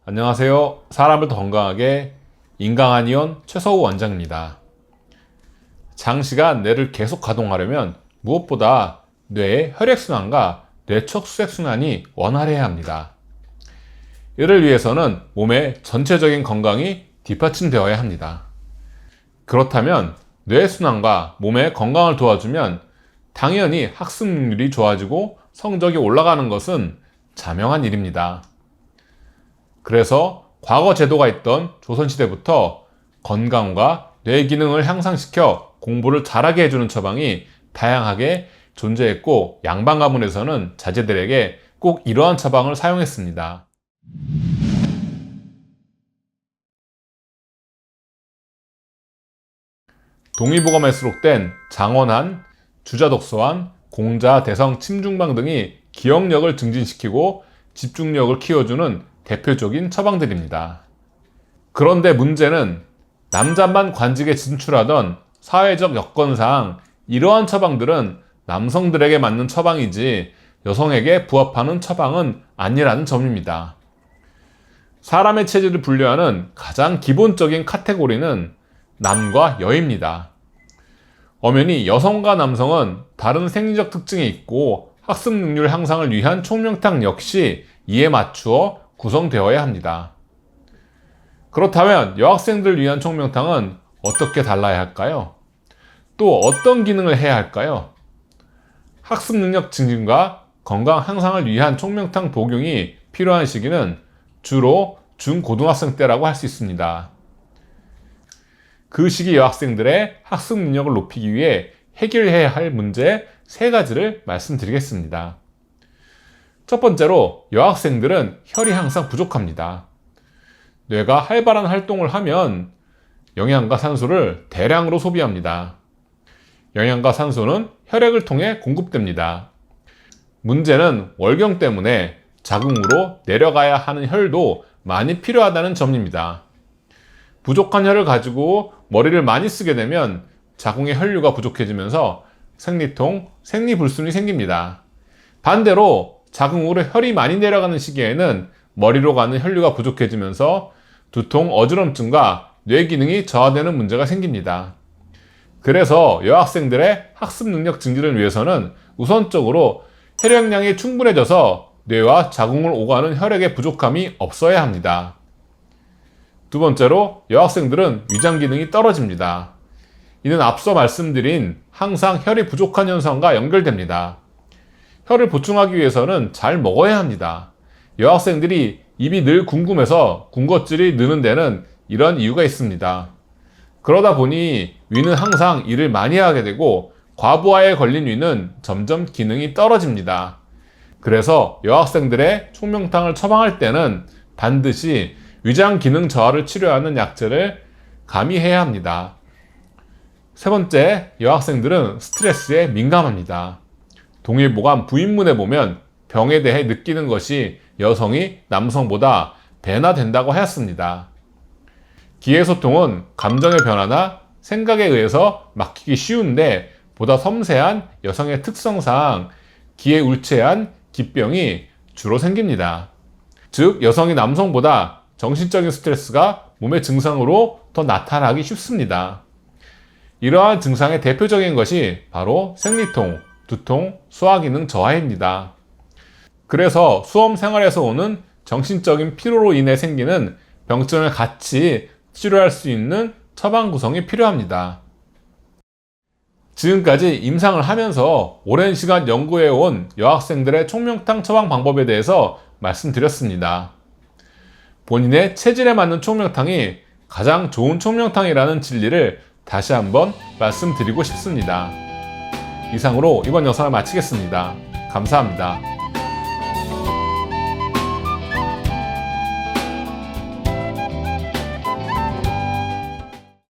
안녕하세요. 사람을 더 건강하게 인강한의원 최서우 원장입니다. 장시간 뇌를 계속 가동하려면 무엇보다 뇌의 혈액순환과 뇌척수색순환이 원활해야 합니다. 이를 위해서는 몸의 전체적인 건강이 뒷받침되어야 합니다. 그렇다면 뇌순환과 몸의 건강을 도와주면 당연히 학습 능률이 좋아지고 성적이 올라가는 것은 자명한 일입니다. 그래서 과거 제도가 있던 조선시대부터 건강과 뇌 기능을 향상시켜 공부를 잘하게 해주는 처방이 다양하게 존재했고, 양반 가문에서는 자제들에게 꼭 이러한 처방을 사용했습니다. 동의보감에 수록된 장원한, 주자독소환, 공자, 대성, 침중방 등이 기억력을 증진시키고 집중력을 키워주는 대표적인 처방들입니다. 그런데 문제는 남자만 관직에 진출하던 사회적 여건상 이러한 처방들은 남성들에게 맞는 처방이지 여성에게 부합하는 처방은 아니라는 점입니다. 사람의 체질을 분류하는 가장 기본적인 카테고리는 남과 여입니다. 엄연히 여성과 남성은 다른 생리적 특징이 있고 학습 능률 향상을 위한 총명탕 역시 이에 맞추어 구성되어야 합니다. 그렇다면 여학생들을 위한 총명탕은 어떻게 달라야 할까요? 또 어떤 기능을 해야 할까요? 학습 능력 증진과 건강 향상을 위한 총명탕 복용이 필요한 시기는 주로 중고등학생 때라고 할 수 있습니다. 그 시기 여학생들의 학습 능력을 높이기 위해 해결해야 할 문제 3가지를 말씀드리겠습니다. 첫 번째로, 여학생들은 혈이 항상 부족합니다. 뇌가 활발한 활동을 하면 영양과 산소를 대량으로 소비합니다. 영양과 산소는 혈액을 통해 공급됩니다. 문제는 월경 때문에 자궁으로 내려가야 하는 혈도 많이 필요하다는 점입니다. 부족한 혈을 가지고 머리를 많이 쓰게 되면 자궁의 혈류가 부족해지면서 생리통, 생리불순이 생깁니다. 반대로 자궁으로 혈이 많이 내려가는 시기에는 머리로 가는 혈류가 부족해지면서 두통, 어지럼증과 뇌 기능이 저하되는 문제가 생깁니다. 그래서 여학생들의 학습 능력 증진을 위해서는 우선적으로 혈액량이 충분해져서 뇌와 자궁을 오가는 혈액의 부족함이 없어야 합니다. 두 번째로, 여학생들은 위장 기능이 떨어집니다. 이는 앞서 말씀드린 항상 혈이 부족한 현상과 연결됩니다. 혈을 보충하기 위해서는 잘 먹어야 합니다. 여학생들이 입이 늘 궁금해서 군것질이 느는 데는 이런 이유가 있습니다. 그러다 보니 위는 항상 일을 많이 하게 되고 과부하에 걸린 위는 점점 기능이 떨어집니다. 그래서 여학생들의 총명탕을 처방할 때는 반드시 위장 기능 저하를 치료하는 약제를 가미해야 합니다. 세 번째, 여학생들은 스트레스에 민감합니다. 동의보감 부인문에 보면 병에 대해 느끼는 것이 여성이 남성보다 배나 된다고 하였습니다. 기회소통은 감정의 변화나 생각에 의해서 막히기 쉬운데 보다 섬세한 여성의 특성상 기회울체한 기병이 주로 생깁니다. 즉, 여성이 남성보다 정신적인 스트레스가 몸의 증상으로 더 나타나기 쉽습니다. 이러한 증상의 대표적인 것이 바로 생리통, 두통, 소화기능 저하입니다. 그래서 수험 생활에서 오는 정신적인 피로로 인해 생기는 병증을 같이 치료할 수 있는 처방 구성이 필요합니다. 지금까지 임상을 하면서 오랜 시간 연구해온 여학생들의 총명탕 처방 방법에 대해서 말씀드렸습니다. 본인의 체질에 맞는 총명탕이 가장 좋은 총명탕이라는 진리를 다시 한번 말씀드리고 싶습니다. 이상으로 이번 영상을 마치겠습니다. 감사합니다.